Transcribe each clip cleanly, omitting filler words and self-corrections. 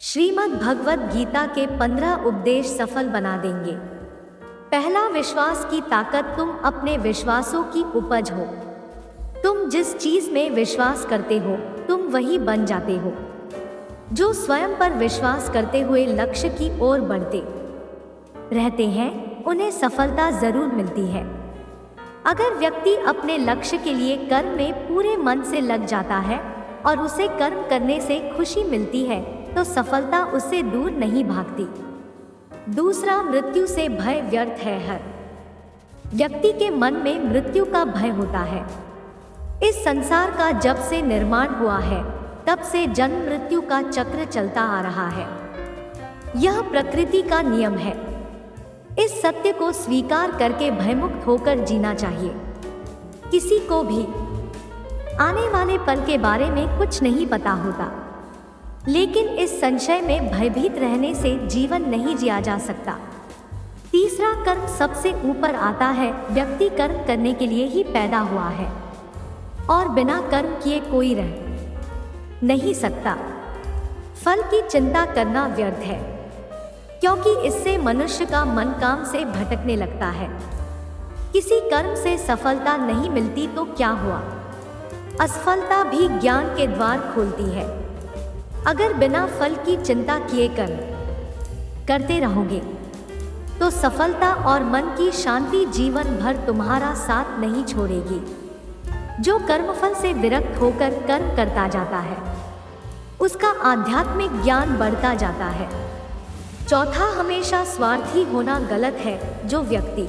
श्रीमद् भगवत गीता के 15 उपदेश सफल बना देंगे। पहला, विश्वास की ताकत। तुम अपने विश्वासों की उपज हो। तुम जिस चीज में विश्वास करते हो तुम वही बन जाते हो। जो स्वयं पर विश्वास करते हुए लक्ष्य की ओर बढ़ते रहते हैं उन्हें सफलता जरूर मिलती है। अगर व्यक्ति अपने लक्ष्य के लिए कर्म में पूरे मन से लग जाता है और उसे कर्म करने से खुशी मिलती है तो सफलता उससे दूर नहीं भागती। दूसरा, मृत्यु से भय व्यर्थ है। हर व्यक्ति के मन में मृत्यु का भय होता है। इस संसार का जब से निर्माण हुआ है तब से जन्म मृत्यु का चक्र चलता आ रहा है। यह प्रकृति का नियम है। इस सत्य को स्वीकार करके भयमुक्त होकर जीना चाहिए। किसी को भी आने वाले पल के बारे में कुछ नहीं पता होता, लेकिन इस संशय में भयभीत रहने से जीवन नहीं जिया जा सकता। तीसरा, कर्म सबसे ऊपर आता है। व्यक्ति कर्म करने के लिए ही पैदा हुआ है और बिना कर्म किए कोई रह नहीं सकता। फल की चिंता करना व्यर्थ है, क्योंकि इससे मनुष्य का मन काम से भटकने लगता है। किसी कर्म से सफलता नहीं मिलती तो क्या हुआ? असफलता भी ज्ञान के द्वार खोलती है। अगर बिना फल की चिंता किए कर्म करते रहोगे तो सफलता और मन की शांति जीवन भर तुम्हारा साथ नहीं छोड़ेगी। जो कर्मफल से विरक्त होकर कर्म करता जाता है उसका आध्यात्मिक ज्ञान बढ़ता जाता है। चौथा, हमेशा स्वार्थी होना गलत है। जो व्यक्ति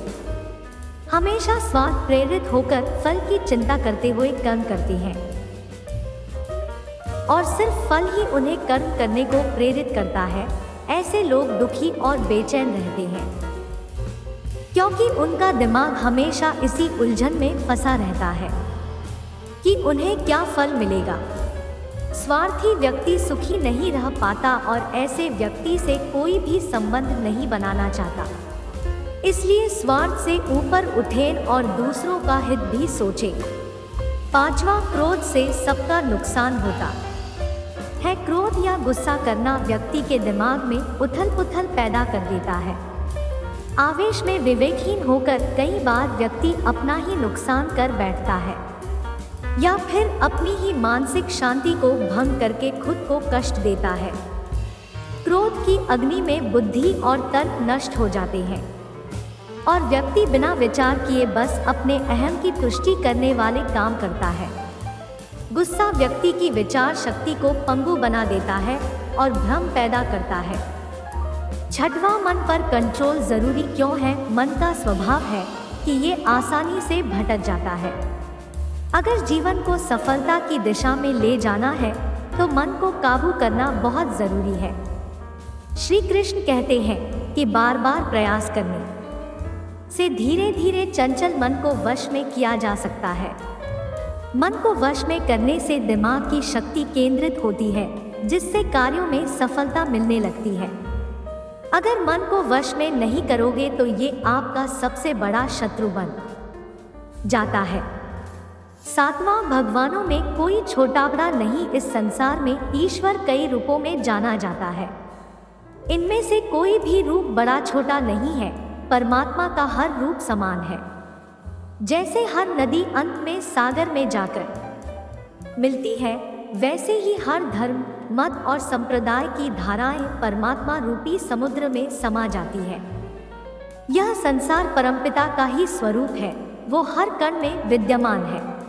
हमेशा स्वार्थ प्रेरित होकर फल की चिंता करते हुए कर्म करते हैं और सिर्फ फल ही उन्हें कर्म करने को प्रेरित करता है, ऐसे लोग दुखी और बेचैन रहते हैं, क्योंकि उनका दिमाग हमेशा इसी उलझन में फंसा रहता है कि उन्हें क्या फल मिलेगा। स्वार्थी व्यक्ति सुखी नहीं रह पाता और ऐसे व्यक्ति से कोई भी संबंध नहीं बनाना चाहता। इसलिए स्वार्थ से ऊपर उठें और दूसरों का हित भी सोचें। पांचवा, क्रोध से सबका नुकसान होता है। क्रोध या गुस्सा करना व्यक्ति के दिमाग में उथल-पुथल पैदा कर देता है। आवेश में विवेकहीन होकर कई बार व्यक्ति अपना ही नुकसान कर बैठता है या फिर अपनी ही मानसिक शांति को भंग करके खुद को कष्ट देता है। क्रोध की अग्नि में बुद्धि और तर्क नष्ट हो जाते हैं और व्यक्ति बिना विचार किए बस अपने अहम की तुष्टि करने वाले काम करता है। गुस्सा व्यक्ति की विचार शक्ति को पंगु बना देता है और भ्रम पैदा करता है। छठवां, मन पर कंट्रोल जरूरी क्यों है? मन का स्वभाव है कि ये आसानी से भटक जाता है। अगर जीवन को सफलता की दिशा में ले जाना है तो मन को काबू करना बहुत जरूरी है। श्री कृष्ण कहते हैं कि बार बार प्रयास करने से धीरे धीरे चंचल मन को वश में किया जा सकता है। मन को वश में करने से दिमाग की शक्ति केंद्रित होती है, जिससे कार्यों में सफलता मिलने लगती है। अगर मन को वश में नहीं करोगे तो ये आपका सबसे बड़ा शत्रु बन जाता है। सातवां, भगवानों में कोई छोटा बड़ा नहीं। इस संसार में ईश्वर कई रूपों में जाना जाता है। इनमें से कोई भी रूप बड़ा छोटा नहीं है। परमात्मा का हर रूप समान है। जैसे हर नदी अंत में सागर में जाकर मिलती है, वैसे ही हर धर्म, मत और संप्रदाय की धाराएं परमात्मा रूपी समुद्र में समा जाती है। यह संसार परमपिता का ही स्वरूप है। वो हर कण में विद्यमान है।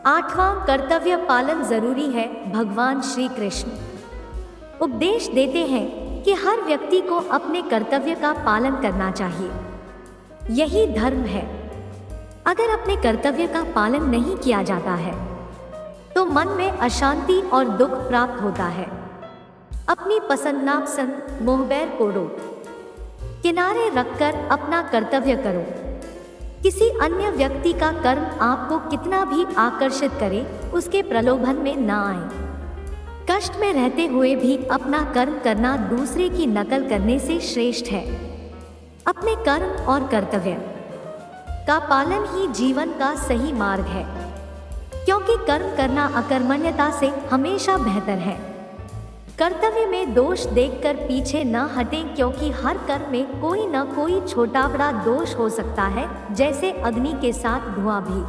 आठवां, कर्तव्य पालन जरूरी है। भगवान श्री कृष्ण उपदेश देते हैं कि हर व्यक्ति को अपने कर्तव्य का पालन करना चाहिए। यही धर्म है। अगर अपने कर्तव्य का पालन नहीं किया जाता है तो मन में अशांति और दुख प्राप्त होता है। अपनी पसंद नापसंद, मोहबैर कोड़ो किनारे रखकर अपना कर्तव्य करो। किसी अन्य व्यक्ति का कर्म आपको कितना भी आकर्षित करे, उसके प्रलोभन में ना आए। कष्ट में रहते हुए भी अपना कर्म करना दूसरे की नकल करने से श्रेष्ठ है। अपने कर्म और कर्तव्य का पालन ही जीवन का सही मार्ग है, क्योंकि कर्म करना अकर्मण्यता से हमेशा बेहतर है। कर्तव्य में दोष देखकर पीछे न हटें, क्योंकि हर कर्म में कोई न कोई छोटा बड़ा दोष हो सकता है, जैसे अग्नि के साथ धुआं भी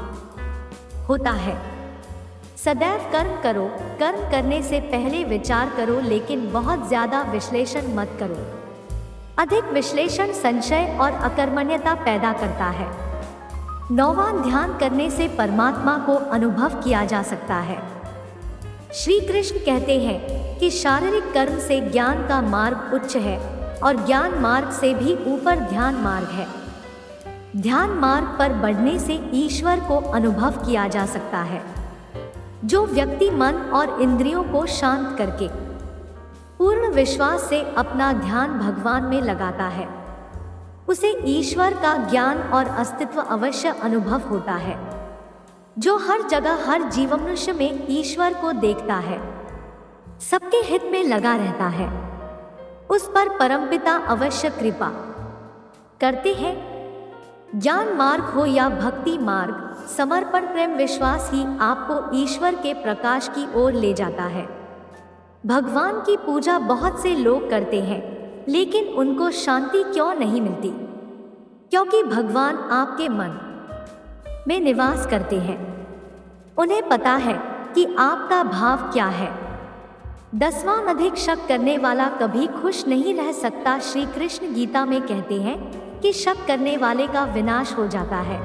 होता है। सदैव कर्म करो। कर्म करने से पहले विचार करो, लेकिन बहुत ज्यादा विश्लेषण मत करो। अधिक विश्लेषण संशय और अकर्मण्यता पैदा करता है। 9वां, ध्यान करने से परमात्मा को अनुभव किया जा सकता है। श्री कृष्ण कहते हैं कि शारीरिक कर्म से ज्ञान का मार्ग उच्च है और ज्ञान मार्ग से भी ऊपर ध्यान मार्ग है। ध्यान मार्ग पर बढ़ने से ईश्वर को अनुभव किया जा सकता है। जो व्यक्ति मन और इंद्रियों को शांत करके पूर्ण विश्वास से अपना ध्यान भगवान में लगाता है, उसे ईश्वर का ज्ञान और अस्तित्व अवश्य अनुभव होता है। जो हर जगह हर जीव मनुष्य में ईश्वर को देखता है, सबके हित में लगा रहता है, उस पर परमपिता अवश्य कृपा करते हैं। ज्ञान मार्ग हो या भक्ति मार्ग, समर्पण प्रेम विश्वास ही आपको ईश्वर के प्रकाश की ओर ले जाता है। भगवान की पूजा बहुत से लोग करते हैं, लेकिन उनको शांति क्यों नहीं मिलती? क्योंकि भगवान आपके मन में निवास करते हैं। उन्हें पता है कि आपका भाव क्या है। 10वां, अधिक शक करने वाला कभी खुश नहीं रह सकता। श्री कृष्ण गीता में कहते हैं कि शक करने वाले का विनाश हो जाता है,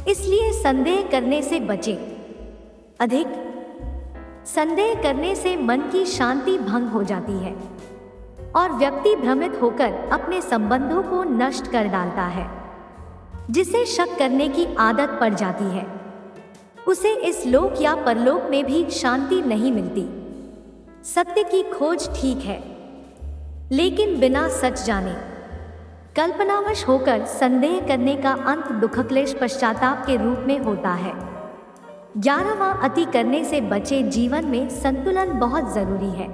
इसलिए संदेह करने से बचें। अधिक संदेह करने से मन की शांति भंग हो जाती है और व्यक्ति भ्रमित होकर अपने संबंधों को नष्ट कर डालता है। जिसे शक करने की आदत पड़ जाती है, उसे इस लोक या परलोक में भी शांति नहीं मिलती। सत्य की खोज ठीक है, लेकिन बिना सच जाने कल्पनावश होकर संदेह करने का अंत दुखक्लेश पश्चाताप के रूप में होता है। 11वां, अति करने से बचे। जीवन में संतुलन बहुत जरूरी है।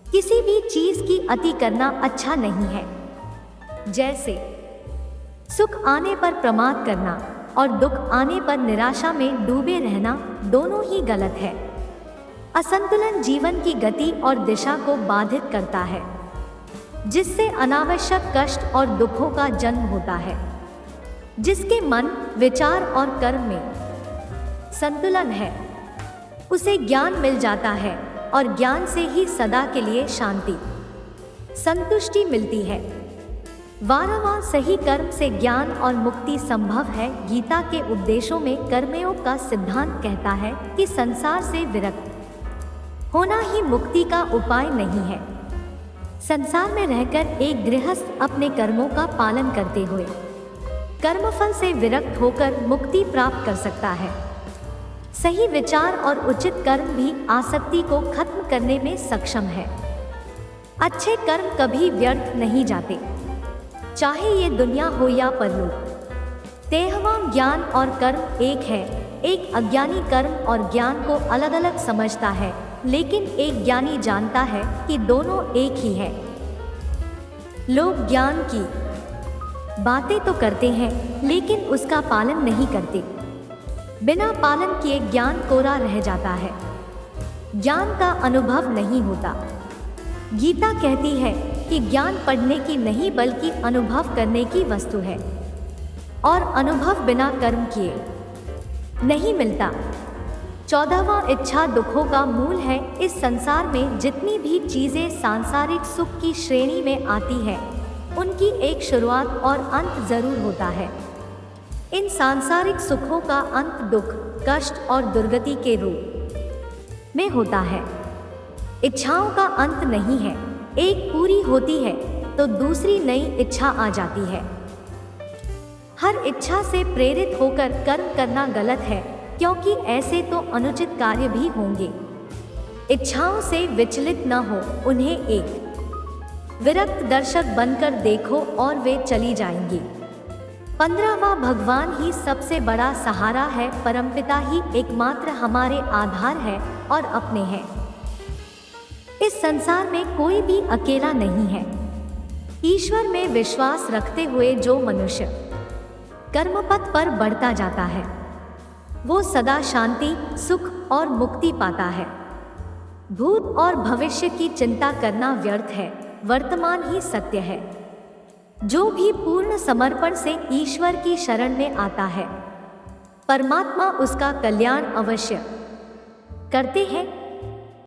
किसी भी चीज की अति करना अच्छा नहीं है। जैसे सुख आने पर प्रमाद करना और दुख आने पर निराशा में डूबे रहना, दोनों ही गलत है। असंतुलन जीवन की गति और दिशा को बाधित करता है, जिससे अनावश्यक कष्ट और दुखों का जन्म होता है। जिसके मन, विचार और कर्म में संतुलन है, उसे ज्ञान मिल जाता है और ज्ञान से ही सदा के लिए शांति, संतुष्टि मिलती है। 12वां, सही कर्म से ज्ञान और मुक्ति संभव है। गीता के उपदेशों में कर्मयोग का सिद्धांत कहता है कि संसार से विरक्त होना ही मुक्ति का उपाय नहीं है। संसार में रहकर एक गृहस्थ अपने कर्मों का पालन करते हुए कर्मफल से विरक्त होकर मुक्ति प्राप्त कर सकता है। सही विचार और उचित कर्म भी आसक्ति को खत्म करने में सक्षम है। अच्छे कर्म कभी व्यर्थ नहीं जाते, चाहे ये दुनिया हो या परलोक। 13वां, ज्ञान और कर्म एक है। एक अज्ञानी कर्म और ज्ञान को अलग अलग समझता है, लेकिन एक ज्ञानी जानता है कि दोनों एक ही है। लोग ज्ञान की बातें तो करते हैं, लेकिन उसका पालन नहीं करते। बिना पालन किए ज्ञान कोरा रह जाता है, ज्ञान का अनुभव नहीं होता। गीता कहती है कि ज्ञान पढ़ने की नहीं बल्कि अनुभव करने की वस्तु है, और अनुभव बिना कर्म किए नहीं मिलता। 14वां, इच्छा दुखों का मूल है। इस संसार में जितनी भी चीजें सांसारिक सुख की श्रेणी में आती है, उनकी एक शुरुआत और अंत जरूर होता है। इन सांसारिक सुखों का अंत दुख, कष्ट और दुर्गति के रूप में होता है। इच्छाओं का अंत नहीं है। एक पूरी होती है तो दूसरी नई इच्छा आ जाती है। हर इच्छा से प्रेरित होकर कर्म करना गलत है, क्योंकि ऐसे तो अनुचित कार्य भी होंगे। इच्छाओं से विचलित न हो, उन्हें एक विरक्त दर्शक बनकर देखो और वे चली जाएंगी। 15वां, भगवान ही सबसे बड़ा सहारा है। परमपिता ही एकमात्र हमारे आधार है और अपने हैं। इस संसार में कोई भी अकेला नहीं है। ईश्वर में विश्वास रखते हुए जो मनुष्य कर्मपथ पर बढ़ता जाता है, वो सदा शांति, सुख और मुक्ति पाता है। भूत और भविष्य की चिंता करना व्यर्थ है, वर्तमान ही सत्य है। जो भी पूर्ण समर्पण से ईश्वर की शरण में आता है, परमात्मा उसका कल्याण अवश्य करते हैं।